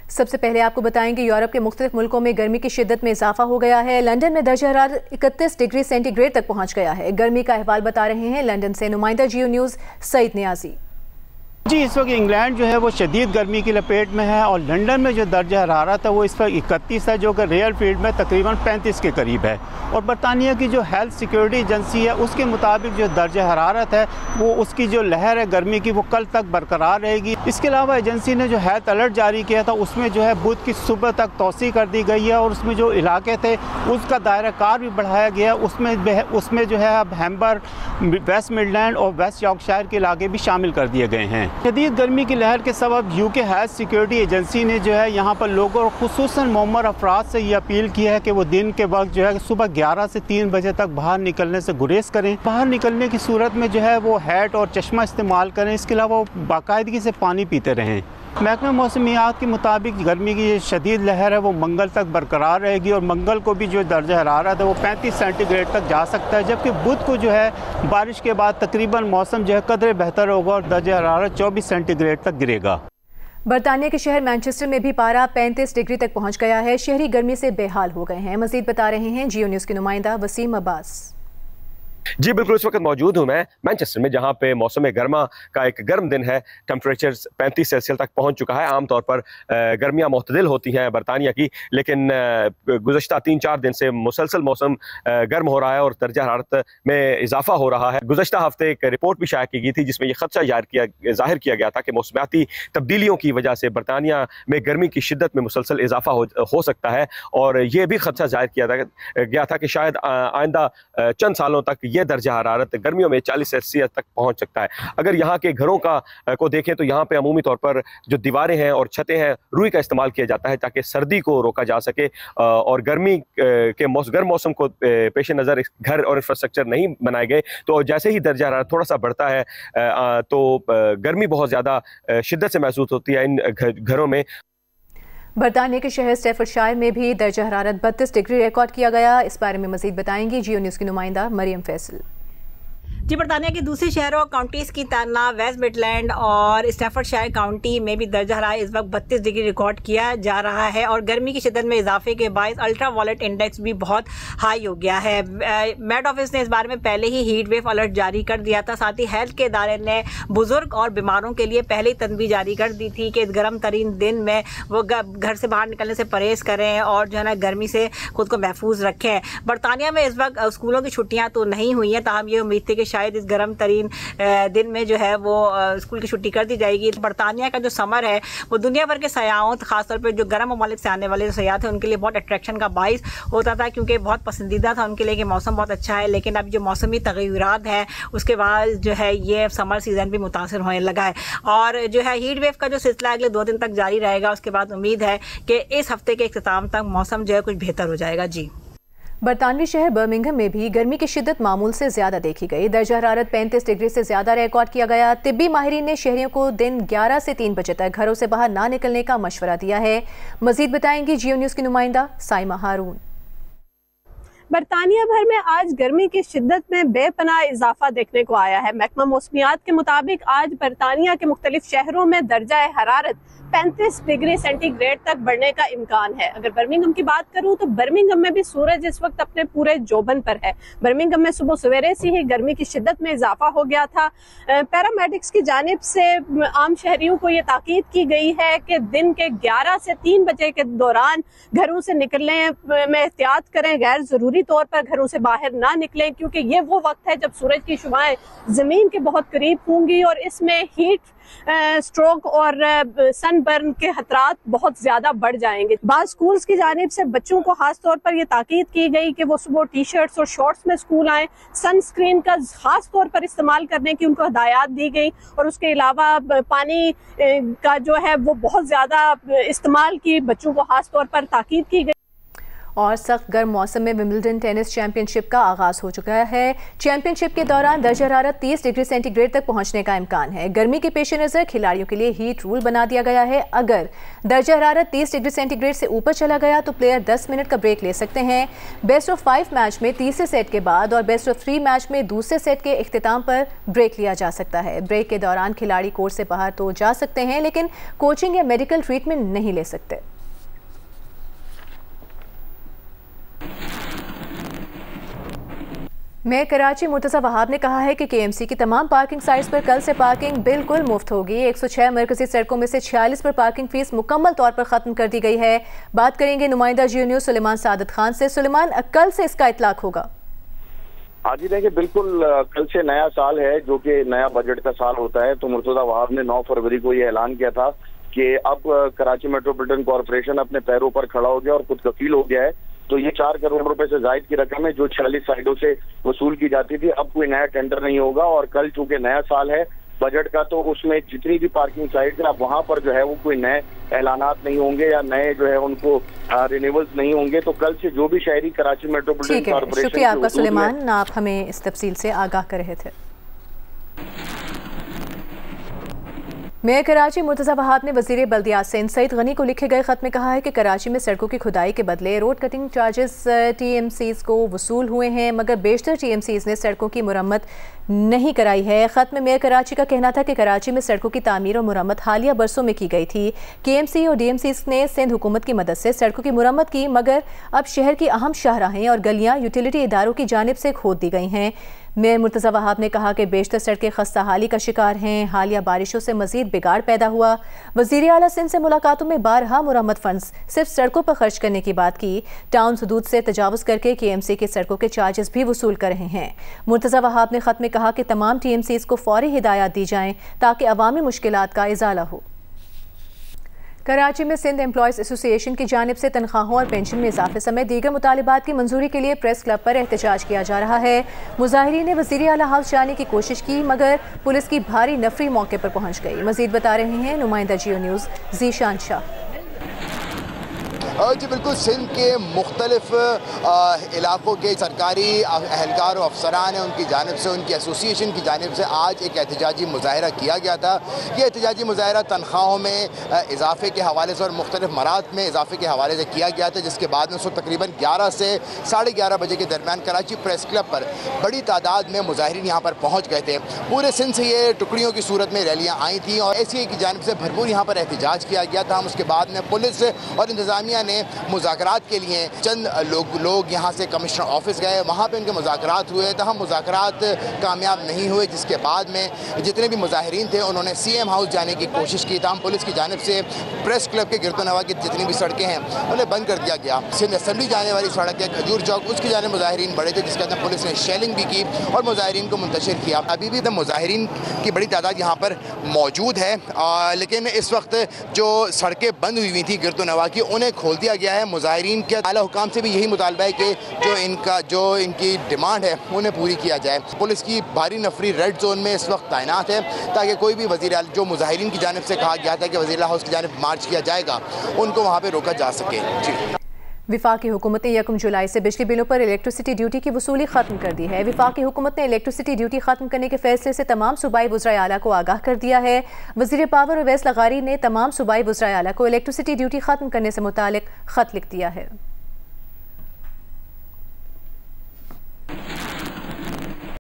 सबसे पहले आपको बताएंगे यूरोप के मुख्तलिफ मुल्कों में गर्मी की शिद्दत में इजाफा हो गया है। लंदन में दर्जा हरारत 31 डिग्री सेंटीग्रेड तक पहुंच गया है। गर्मी का अहवाल बता रहे हैं लंदन से नुमाइंदा जियो न्यूज़ सईद नियाजी। जी, इस वक्त इंग्लैंड जो है वो शदीद गर्मी की लपेट में है और लंदन में जो दर्जा हरारत है वो इस वक्त 31 है, जो कि रियल फील्ड में तकरीबन 35 के करीब है। और बरतानिया की जो हेल्थ सिक्योरिटी एजेंसी है उसके मुताबिक जो दर्जा हरारत है वो उसकी जो लहर है गर्मी की वो कल तक बरकरार रहेगी। इसके अलावा एजेंसी ने जो हेल्थ अलर्ट जारी किया था उसमें जो है बुध की सुबह तक तोसी कर दी गई है और उसमें जो इलाके थे उसका दायरा कार भी बढ़ाया गया। उसमें जो है अब हैम्बर, वेस्ट मिडलैंड और वेस्ट यॉर्कशायर के इलाके भी शामिल कर दिए गए हैं। शदीद गर्मी की लहर के सबब यूके हेल्थ सिक्योरिटी एजेंसी ने जो है यहाँ पर लोगों और खुसूसन मोमर अफराद से ये अपील की है कि वो दिन के वक्त जो है सुबह 11 से 3 बजे तक बाहर निकलने से गुरेज करें। बाहर निकलने की सूरत में जो है वो हैट और चश्मा इस्तेमाल करें। इसके अलावा वो बाकायदगी से पानी पीते रहें। महकमा मौसमियात के मुताबिक गर्मी की ये शदीद लहर है वो मंगल तक बरकरार रहेगी और मंगल को भी जो दर्जा हरारत है वो 35 सेंटीग्रेड तक जा सकता है, जबकि बुध को जो है बारिश के बाद तकरीबन मौसम जो है कदरे बेहतर होगा और दर्जा हरारत 24 सेंटीग्रेड तक गिरेगा। बरतानिया के शहर मैनचेस्टर में भी पारा 35 डिग्री तक पहुंच गया है। शहरी गर्मी से बेहाल हो गए हैं। मजीद बता रहे हैं जियो न्यूज़ के नुमाइंदा वसीम अब्बास। जी बिल्कुल, इस वक्त मौजूद हूँ मैं मैनचेस्टर में, जहाँ पे मौसम गर्मा का एक गर्म दिन है। टेम्परेचर 35 सेल्सियस तक पहुँच चुका है। आमतौर पर गर्मियाँ मुतदिल होती हैं बरतानिया की, लेकिन गुज़श्ता 3-4 दिन से मुसलसल मौसम गर्म हो रहा है और दर्जा हरारत में इजाफा हो रहा है। गुज़श्ता हफ्ते एक रिपोर्ट भी शाया की गई थी जिसमें यह खदशा जाहिर किया गया था कि मौसमियाती तब्दीलियों की वजह से बरतानिया में गर्मी की शिद्दत में मुसलसल इजाफा हो सकता है और ये भी खदशा जाहिर किया गया था कि शायद आइंदा चंद सालों तक ये दर्जा हरारत गर्मियों में 40 सेल्सियस तक पहुंच सकता है। अगर यहाँ के घरों को देखें तो यहाँ पे अमूमी तौर पर जो दीवारें हैं और छतें हैं रुई का इस्तेमाल किया जाता है ताकि सर्दी को रोका जा सके और गर्मी के गर्म मौसम को पेश नज़र घर और इंफ्रास्ट्रक्चर नहीं बनाए गए तो जैसे ही दर्जा हरारत थोड़ा सा बढ़ता है तो गर्मी बहुत ज़्यादा शिद्दत से महसूस होती है इन घरों में। बरतानिया के शहर स्टैफर्डशायर में भी दर्जा हरारत 32 डिग्री रिकॉर्ड किया गया। इस बारे में मजीद बताएंगी जियो न्यूज़ की नुमाइंदा मरियम फैसल। जी, बरतानिया के दूसरे शहरों और काउंटीज़ की तरह वेस्ट मिडलैंड और स्टैफर्डशायर काउंटी में भी दर्जा हरारत इस वक्त 32 डिग्री रिकॉर्ड किया जा रहा है और गर्मी की शिद्दत में इजाफे के बायस अल्ट्रा वायलेट इंडेक्स भी बहुत हाई हो गया है। मेट ऑफिस ने इस बारे में पहले ही हीट वेव अलर्ट जारी कर दिया था। साथ ही हेल्थ के इदारे ने बुजुर्ग और बीमारों के लिए पहले ही तनबीह जारी कर दी थी कि इस गर्म तरीन दिन में वो घर से बाहर निकलने से परहेज़ करें और जो है ना गर्मी से खुद को महफूज रखें। बरतानिया में इस वक्त स्कूलों की छुट्टियाँ तो नहीं हुई हैं, ताहम ये उम्मीद थी कि शायद इस गर्म तरीन दिन में जो है वो स्कूल की छुट्टी कर दी जाएगी। बरतानिया का जो समर है वो दुनिया भर के सयाहों, खासतौर पर जो गर्म ममालिक से आने वाले जो सयाह थे उनके लिए बहुत अट्रैक्शन का बाइस होता था, क्योंकि बहुत पसंदीदा था उनके लिए कि मौसम बहुत अच्छा है। लेकिन अब जो मौसमी तग़य्युरात हैं उसके बाद जो है ये समर सीज़न भी मुतासर होने लगा है और जो है हीट वेव का जो सिलसिला अगले 2 दिन तक जारी रहेगा। उसके बाद उम्मीद है कि इस हफ्ते के इख्तिताम तक मौसम जो है कुछ बेहतर हो जाएगा। जी, बरतानवी शहर बर्मिंघम में भी गर्मी की शिद्दत मामूल से ज्यादा देखी गई। दर्जा हरारत 35 डिग्री से ज्यादा रिकॉर्ड किया गया। तिब्बी माहिरीन ने शहरियों को दिन 11 से 3 बजे तक घरों से बाहर ना निकलने का मशवरा दिया है। मजीद बताएंगी जियो न्यूज़ की नुमाइंदा साइमा हारून। बरतानिया भर में आज गर्मी की शिद्दत में बेपनाह इजाफा देखने को आया है। महकमा मौसमियात के मुताबिक आज बरतानिया के मुख्तलिफ शहरों में दर्जा हरारत 35 डिग्री सेंटीग्रेड तक बढ़ने का इम्कान है। अगर बर्मिंघम की बात करूं तो बर्मिंघम में भी सूरज इस वक्त अपने पूरे जोबन पर है। बर्मिंघम में सुबह सवेरे से ही गर्मी की शिद्दत में इजाफा हो गया था। पैरामेडिक्स की जानिब से आम शहरियों को ये ताकीद की गई है कि दिन के 11 से 3 बजे के दौरान घरों से निकलने में एहतियात करें, गैर जरूरी तौर पर घरों से बाहर ना निकलें, क्योंकि ये वो वक्त है जब सूरज की शुआएं जमीन के बहुत करीब होंगी और इसमें हीट स्ट्रोक और सनबर्न के खतरात बहुत ज्यादा बढ़ जाएंगे। बाद स्कूल्स की जानिब से बच्चों को खास तौर पर यह ताकीद की गई कि वो सुबह टी शर्ट्स और शॉर्ट्स में स्कूल आएं। सनस्क्रीन का खास तौर पर इस्तेमाल करने की उनको हदायत दी गई और उसके अलावा पानी का जो है वो बहुत ज्यादा इस्तेमाल की बच्चों को खास तौर पर ताकीद की गई। और सख्त गर्म मौसम में विंबलडन टेनिस चैंपियनशिप का आगाज हो चुका है। चैंपियनशिप के दौरान दर्जा हरारत 30 डिग्री सेंटीग्रेड तक पहुंचने का इम्कान है। गर्मी के पेश नज़र खिलाड़ियों के लिए हीट रूल बना दिया गया है। अगर दर्जा हरारत 30 डिग्री सेंटीग्रेड से ऊपर चला गया तो प्लेयर 10 मिनट का ब्रेक ले सकते हैं। बेस्ट ऑफ 5 मैच में तीसरे सेट के बाद और बेस्ट ऑफ 3 मैच में दूसरे सेट के इख्तिताम पर ब्रेक लिया जा सकता है। ब्रेक के दौरान खिलाड़ी कोर्ट से बाहर तो जा सकते हैं, लेकिन कोचिंग या मेडिकल ट्रीटमेंट नहीं ले सकते। मेयर कराची मुर्तज़ा वहाब ने कहा है कि केएमसी की तमाम पार्किंग साइट्स पर कल से पार्किंग बिल्कुल मुफ्त होगी। 106 मरकजी सड़कों में से 46 पर पार्किंग फीस मुकम्मल तौर पर ख़त्म कर दी गई है। बात करेंगे नुमाइंदा जियो न्यूज़ सुलेमान सादत खान से। सुलेमान, कल से इसका इतलाक होगा? हाँ जी, देखिए बिल्कुल कल से नया साल है जो कि नया बजट का साल होता है। तो मुर्तज़ा वहाब ने 9 फरवरी को ये ऐलान किया था कि अब कराची मेट्रोपॉलिटन कॉरपोरेशन अपने पैरों पर खड़ा हो गया और खुद कफील हो गया है। तो ये 4 करोड़ रुपए से जायद की रकम है जो 46 साइडों से वसूल की जाती थी। अब कोई नया टेंडर नहीं होगा और कल चूंकि नया साल है बजट का, तो उसमें जितनी भी पार्किंग साइट है अब वहां पर जो है वो कोई नए ऐलानात नहीं होंगे या नए जो है उनको रिन्यूअल्स नहीं होंगे। तो कल से जो भी शहरी कराची मेट्रोपॉलिटन कॉर्पोरेशन। शुक्रिया आपका सुलेमान, आप हमें इस तफसील से आगाह कर रहे थे। मेयर कराची मुर्तज़ा वहाब ने वज़ीर बल्दियात सैयद सईद गनी को लिखे गए खत में कहा है कि कराची में सड़कों की खुदाई के बदले रोड कटिंग चार्जेस टीएमसीज़ को वसूल हुए हैं, मगर बेशतर टीएमसीज़ ने सड़कों की मुरम्मत नहीं कराई है। खत में मेयर कराची का कहना था कि कराची में सड़कों की तामीर और मुरम्मत हालिया बरसों में की गई थी। केएमसी और डीएमसीज़ ने सिंध हुकूमत की मदद से सड़कों की मुरम्मत की, मगर अब शहर की अहम शाहराहें और गलियाँ यूटिलिटी इदारों की जानिब से खोद दी गई हैं। मेयर मुर्तज़ा वहाब ने कहा कि बेशतर सड़कें खस्ता हाली का शिकार हैं। हालिया बारिशों से मजीद बिगाड़ पैदा हुआ। वज़ीर आला सिंध से मुलाकातों में बारहा मुरम्मत फंड्स सिर्फ सड़कों पर खर्च करने की बात की। टाउन हदूद से तजावुज़ करके केएमसी की सड़कों के चार्जेस भी वसूल कर रहे हैं। मुर्तज़ा वहाब ने खत में कहा कि तमाम टीएमसीज़ को फौरी हिदायत दी जाएं ताकि अवामी मुश्किलात का इजाला हो। कराची में सिंध एम्प्लॉयज़ एसोसिएशन की जानिब से तनख्वाहों और पेंशन में इजाफे समेत दीगर मुतालिबात की मंजूरी के लिए प्रेस क्लब पर एहतजाज किया जा रहा है। मुजाहिरीन ने वज़ीर आला हाउस जाने की कोशिश की, मगर पुलिस की भारी नफरी मौके पर पहुंच गई। मजीद बता रहे हैं नुमाइंदा जियो न्यूज़ ज़ीशान शाह। जी बिल्कुल, सिंध के मुख्तलिफ इलाकों के सरकारी अहलकार और अफसरान हैं, उनकी जानिब से, उनकी एसोसिएशन की जानिब से आज एक एहतजाजी मुजाहरा किया गया था। ये एहतजाजी मुजाहरा तनख्वाहों में इजाफे के हवाले से और मुख्तलिफ मरात में इजाफे के हवाले से किया गया था, जिसके बाद में उसको तकरीबन 11 से 11:30 बजे के दरमियान कराची प्रेस क्लब पर बड़ी तादाद में मुजाहिरीन यहाँ पर पहुँच गए थे। पूरे सिंध से ये टुकड़ियों की सूरत में रैलियाँ आई थी और ACA की जानिब से भरपूर यहाँ पर एहतजाज किया गया था। उसके बाद में पुलिस और इंतज़ामिया ने मुज़ाकरात के लिए चंद लोग यहाँ से कमिश्नर ऑफिस गए, वहाँ पे उनके मुज़ाकरात हुए, तहम मुज़ाकरात कामयाब नहीं हुए, जिसके बाद में जितने भी मुज़ाहिरीन थे उन्होंने CM हाउस जाने की कोशिश की। तहम पुलिस की जानिब से प्रेस क्लब के गिरदोनवा की जितनी भी सड़कें हैं उन्हें बंद कर दिया गया। सिंध असेंबली जाने वाली सड़क है खजूर चौक, उसकी जाने मुज़ाहिरीन बड़े थे, जिसके अंदर पुलिस ने शेलिंग भी की और मुज़ाहिरीन को मुंतशिर किया। अभी भी मुज़ाहिरीन की बड़ी तादाद यहाँ पर मौजूद है, लेकिन इस वक्त जो सड़कें बंद हुई थी गिरदोनवा की, उन्हें खोल दिया गया है। मुज़ाहिरीन के आला हुकाम से भी यही मुतालबा है कि जो इनकी डिमांड है उन्हें पूरी किया जाए। पुलिस की भारी नफरी रेड जोन में इस वक्त तैनात है ताकि कोई भी वज़ीर जो मुज़ाहिरीन की जानिब से कहा गया था कि वज़ीर हाउस की जानिब मार्च किया जाएगा, उनको वहाँ पर रोका जा सके। जी, विफाकी हुकूमत ने 1 जुलाई से बिजली बिलों पर इलेक्ट्रिसिटी ड्यूटी की वसूली खत्म कर दी है। विफाकी हुकूमत ने इलेक्ट्रिसिटी ड्यूटी खत्म करने के फैसले से तमाम सूबाई वज़राए आला को आगाह कर दिया है। वज़ीर पावर उवैस लगारी ने तमाम सूबाई वज़राए आला को इलेक्ट्रिसिटी ड्यूटी खत्म करने से मुतालिक खत लिख दिया है।